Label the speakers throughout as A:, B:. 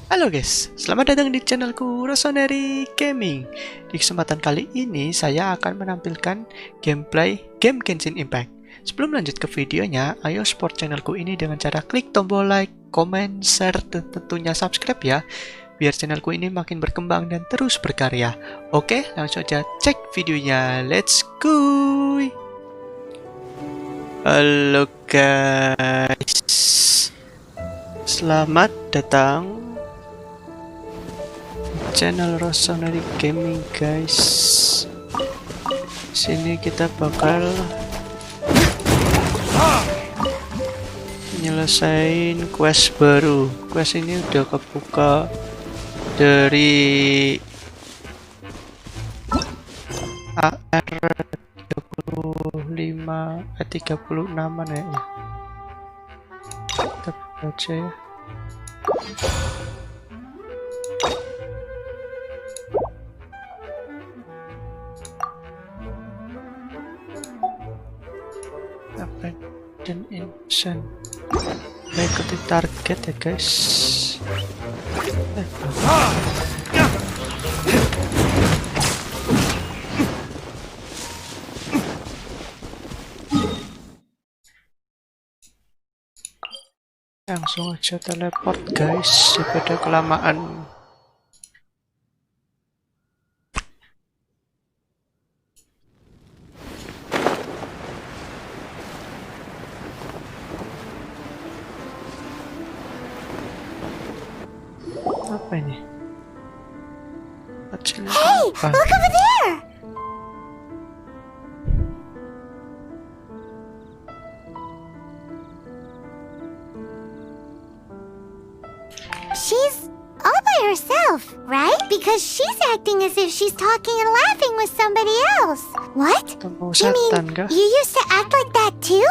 A: Halo guys, selamat datang di channelku Rossoneri Gaming. Di kesempatan kali ini saya akan menampilkan gameplay game Genshin Impact. Sebelum lanjut ke videonya, ayo support channelku ini dengan cara klik tombol like, comment, share, dan tentunya subscribe ya, biar channelku ini makin berkembang dan terus berkarya. Oke, langsung aja cek videonya. Let's go. Halo guys, selamat datang channel Rossoneri Gaming guys. Sini kita bakal nyelesain quest baru. Quest ini udah kebuka dari AR 36an ya. Kita baca ya. Dan insan ikuti target ya guys. Langsung aja teleport guys daripada kelamaan. Apa ini?
B: Hey, look over there! She's all by herself, right? Because she's acting as if she's talking and laughing with somebody else. What? You mean you used to act like that too?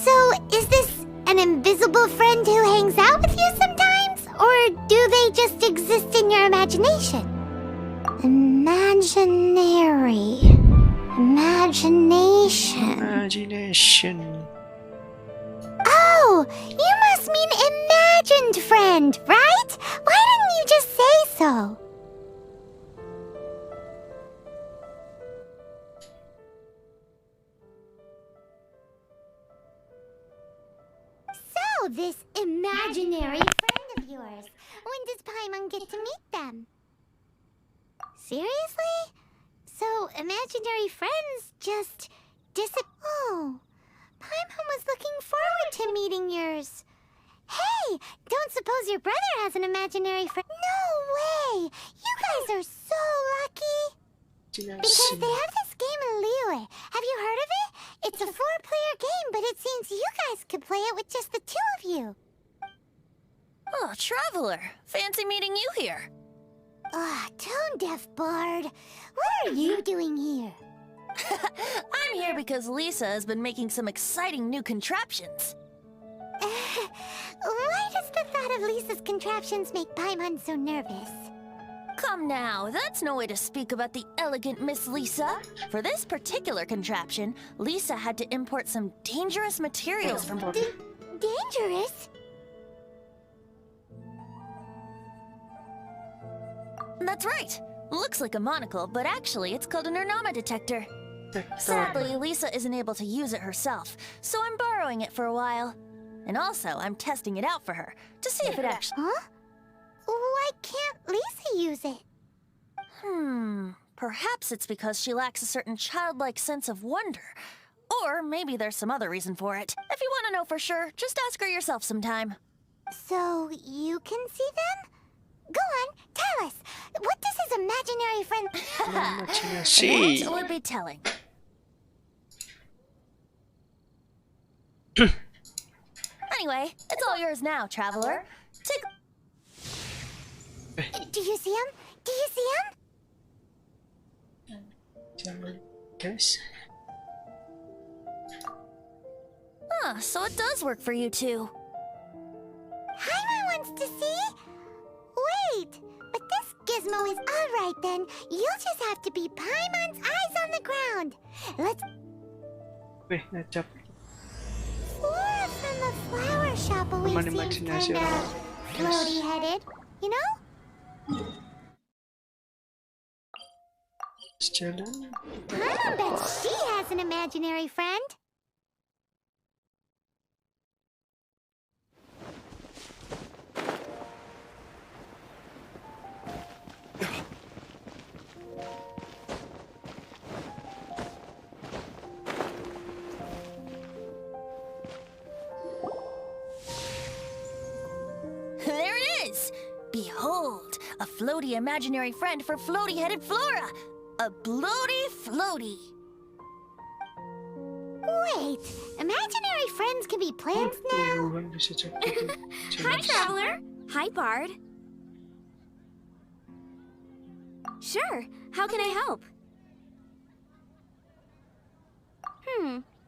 B: So is this an invisible friend who hangs out with you sometimes? Or do they just exist in your imagination? Imagination. Oh, you must mean imagined friend, right? Why didn't you just say so? So, this imaginary friend of yours, when does Paimon get to meet them? Seriously? So, imaginary friends just Oh, Paimon was looking forward to meeting yours. Hey, don't suppose your brother has an imaginary friend? No way! You guys are so lucky! Because they have this game in Liyue. Have you heard of it? It's a 4-player game, but it seems you guys could play it with just the 2 of you.
C: Oh, Traveler. Fancy meeting you here.
B: Tone-deaf bard. What are you doing here?
C: I'm here because Lisa has been making some exciting new contraptions.
B: Why does the thought of Lisa's contraptions make Paimon so nervous?
C: Come now, that's no way to speak about the elegant Miss Lisa. For this particular contraption, Lisa had to import some dangerous materials from...
B: Dangerous?
C: That's right. Looks like a monocle, but actually it's called an Ernama detector. Sadly, Lisa isn't able to use it herself, so I'm borrowing it for a while. And also, I'm testing it out for her, to see if it actually...
B: Huh? Why can't Lisa use it?
C: Perhaps it's because she lacks a certain childlike sense of wonder. Or maybe there's some other reason for it. If you want to know for sure, just ask her yourself sometime.
B: So, you can see them? Go on, tell us. What does his imaginary friend...
C: Imajinasi. What would be telling? Anyway, it's all yours now, Traveler. Take...
B: Do you see him? Do you see him?
A: Guys.
C: So it does work for you two.
B: Paimon wants to see? Wait, but this gizmo is alright then. You'll just have to be Paimon's eyes on the ground. Let's...
A: Wih, ngecap.
B: Flora from the flower shop away
A: Teman
B: seems
A: imajinasi
B: kinda
A: orang.
B: floaty-headed, you know?
A: Jalan.
B: Mom bets she has an imaginary friend.
C: There it is! Behold, a floaty imaginary friend for floaty-headed Flora! A bloaty floaty!
B: Wait, imaginary friends can be plants now?
A: Buruan bisa jadi.
D: Hi, Traveler. Hi, Bard. Sure. How can I help?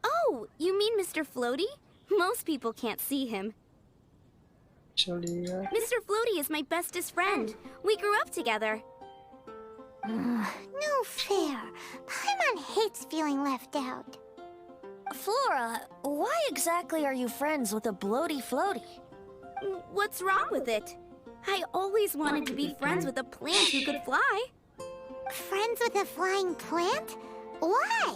D: Oh, you mean Mr. Floaty? Most people can't see him.
A: Bisa lihat.
D: Mr. Floaty is my bestest friend. We grew up together.
B: No fair. Paimon hates feeling left out.
C: Flora, why exactly are you friends with a bloaty floaty?
D: What's wrong with it? I always wanted to be friends with a plant who could fly.
B: Friends with a flying plant? Why?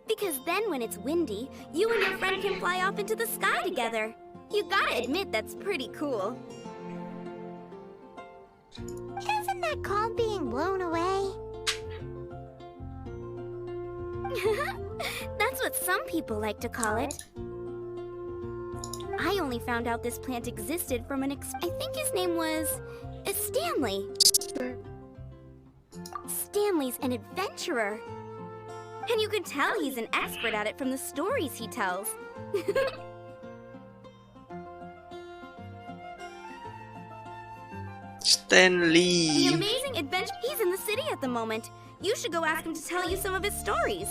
D: Because then when it's windy, you and your friend can fly off into the sky together. You gotta admit that's pretty cool.
B: Isn't that called being blown away?
D: That's what some people like to call it. I only found out this plant existed from I think his name was Stanley. Stanley's an adventurer. And you can tell he's an expert at it from the stories he tells. The
A: Stanley.
D: amazing adventure. He's in the city at the moment. You should go ask him to tell you some of his stories.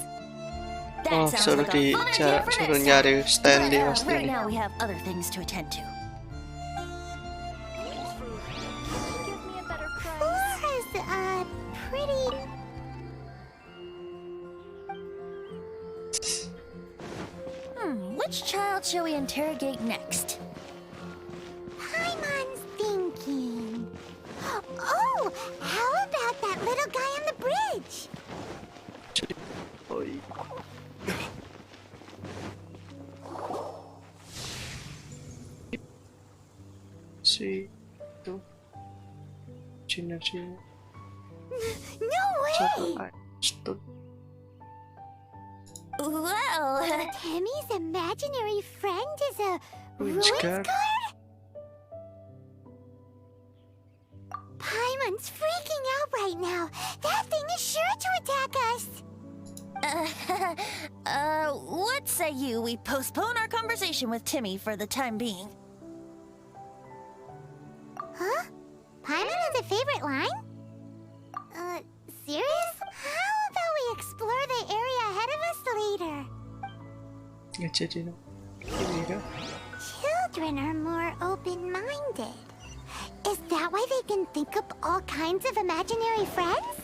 C: That
A: Oh,
C: sounds
A: suruh
C: like a fun idea for
A: suruh
C: next
A: nyari
C: time.
A: Stanley
C: But,
A: pasti
C: right
A: nih.
C: now we have other things to attend to.
B: Flora's, pretty...
C: Which child shall we interrogate next?
B: Paimon's thinking. Oh, how about that little guy on the bridge?
A: Oi. Si itu Cina
B: No
A: satu
B: way!
A: Stun.
C: Well,
B: Timmy's imaginary friend is a
A: Ruins
B: ruins
A: guard.
B: guard? Paimon's freaking out right now. That thing is sure to attack us.
C: what say you we postpone our conversation with Timmy for the time being?
B: Huh? Paimon has a favorite line? Serious? How about we explore the area ahead of us later?
A: Nggak jadi no. Ini kan.
B: Children are more open-minded. Is that why they can think up all kinds of imaginary friends?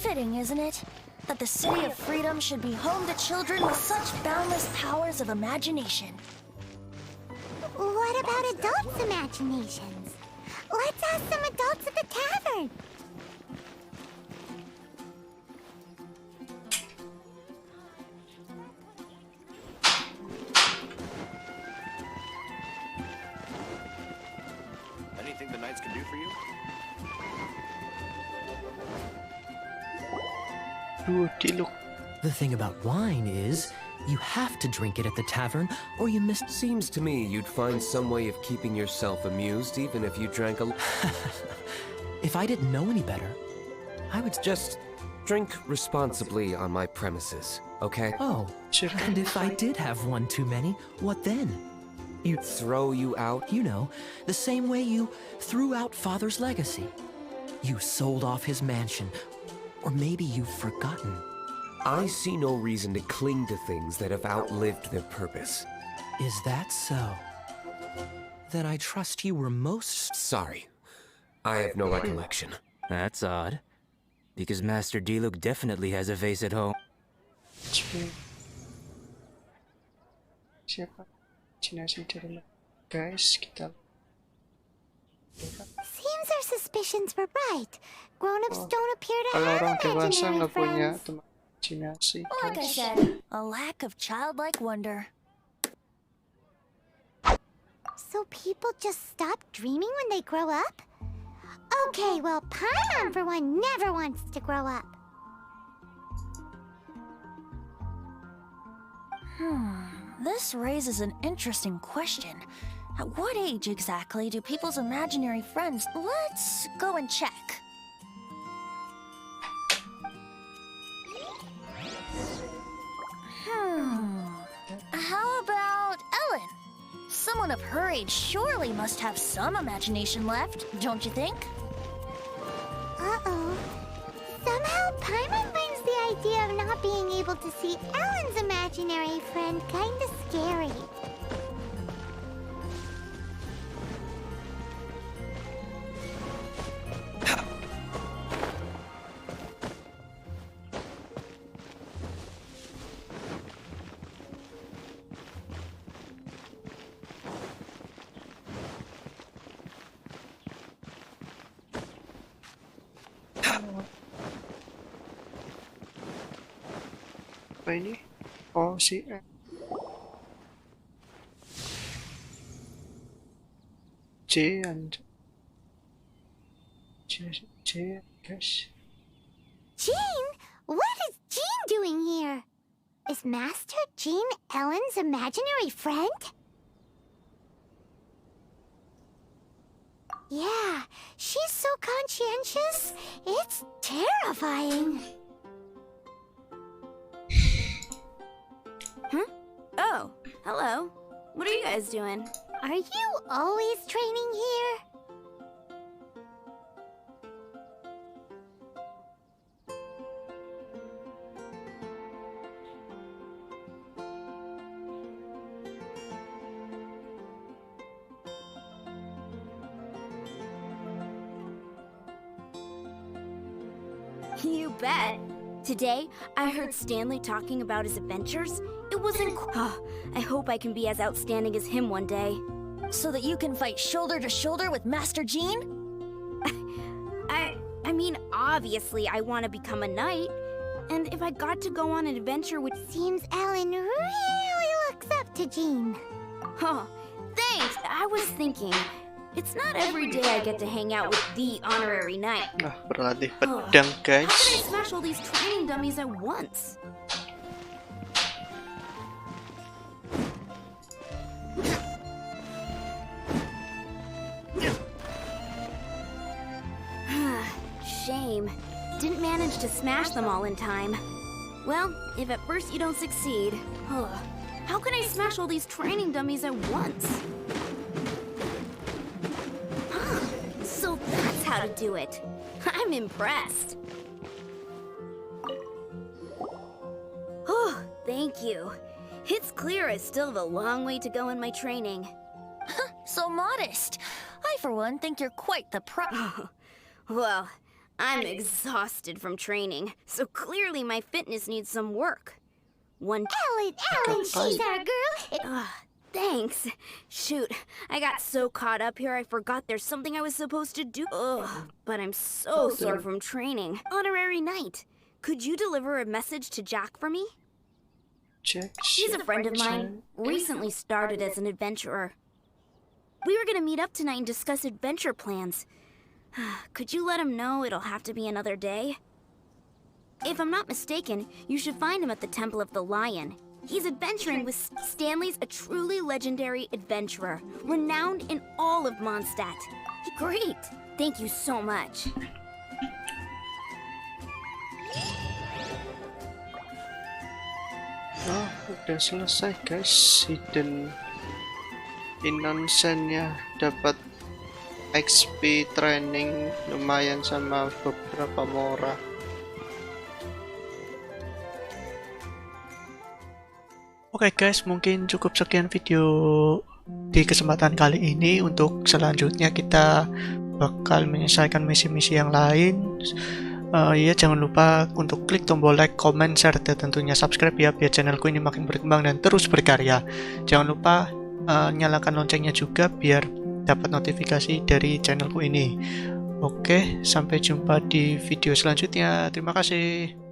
C: Fitting, isn't it? That the City of Freedom should be home to children with such boundless powers of imagination.
B: What about adults' imaginations? Let's ask some adults at the tavern.
E: Anything the knights can do for you?
A: Look.
F: The thing about wine is, you have to drink it at the tavern, or you miss.
G: Seems to me you'd find some way of keeping yourself amused even if you drank a...
F: If I didn't know any better, I would
G: Just drink responsibly on my premises, okay?
F: Oh,
A: Sure.
F: and if I did have one too many, what then?
G: You'd throw you out?
F: You know, the same way you threw out Father's legacy. You sold off his mansion, or maybe you've forgotten.
G: I see no reason to cling to things that have outlived their purpose.
F: Is that so? Then I trust you were most...
G: Sorry. I have no recollection.
H: That's odd. Because Master Diluc definitely has a face at home.
A: Siapa? Imajinasi dari guys, kita
B: Seems our suspicions were right. Grown-ups don't appear to
A: kalau
B: have
A: orang dewasa
B: imaginary
A: nggak punya
B: friends.
A: teman imajinasi,
C: Like I
A: guys.
C: said, a lack of childlike wonder.
B: So people just stop dreaming when they grow up? Okay, well, Paimon for one never wants to grow up.
C: This raises an interesting question. At what age exactly do people's imaginary friends... Let's go and check. How about Ellen? Someone of her age surely must have some imagination left, don't you think?
B: Uh-oh. Somehow Paimon finds the idea of not being able to see Ellen's imaginary friend kinda scary.
A: Apa ini? Oh, si J and J, guys.
B: Jean? What is Jean doing here? Is Master Jean Ellen's imaginary friend? Yeah, she's so conscientious. It's terrifying.
D: Oh, hello. What are you guys doing?
B: Are you always training here?
D: You bet. Today, I heard Stanley talking about his adventures. It was I hope I can be as outstanding as him one day.
C: So that you can fight shoulder to shoulder with Master Jean?
D: I mean, obviously, I want to become a knight. And if I got to go on an adventure with...
B: Seems Ellen really looks up to Jean.
D: Oh, thanks! I was thinking, it's not every day I get to hang out with the honorary knight.
A: Nah, berlatih pedang,
D: How can I
A: guys.
D: smash all these training dummies at once? Shame. Didn't manage to smash them all in time. Well, if at first you don't succeed, how can I smash all these training dummies at once? So that's how to do it. I'm impressed. Oh, thank you. It's clear I still have a long way to go in my training.
C: So modest. I, for one, think you're quite the pro.
D: Well, I'm exhausted from training, so clearly my fitness needs some work.
B: Ellen, she's our girl.
D: Thanks. Shoot, I got so caught up here I forgot there's something I was supposed to do. But I'm so sore from training. Honorary Knight, could you deliver a message to Jack for me?
A: Check.
D: He's a friend of mine, recently started as an adventurer. We were gonna meet up tonight and discuss adventure plans. Could you let him know it'll have to be another day? If I'm not mistaken, you should find him at the Temple of the Lion. He's adventuring with Stanley's a truly legendary adventurer, renowned in all of Mondstadt. Great! Thank you so much.
A: Oh, udah selesai, guys. Hidden Indonesia dapat XP training lumayan sama beberapa mora. Oke guys, mungkin cukup sekian video di kesempatan kali ini. Untuk selanjutnya kita bakal menyelesaikan misi-misi yang lain. Ya, jangan lupa untuk klik tombol like, comment, share, dan tentunya subscribe ya, biar channelku ini makin berkembang dan terus berkarya. Jangan lupa nyalakan loncengnya juga biar dapat notifikasi dari channelku ini. Oke, sampai jumpa di video selanjutnya. Terima kasih.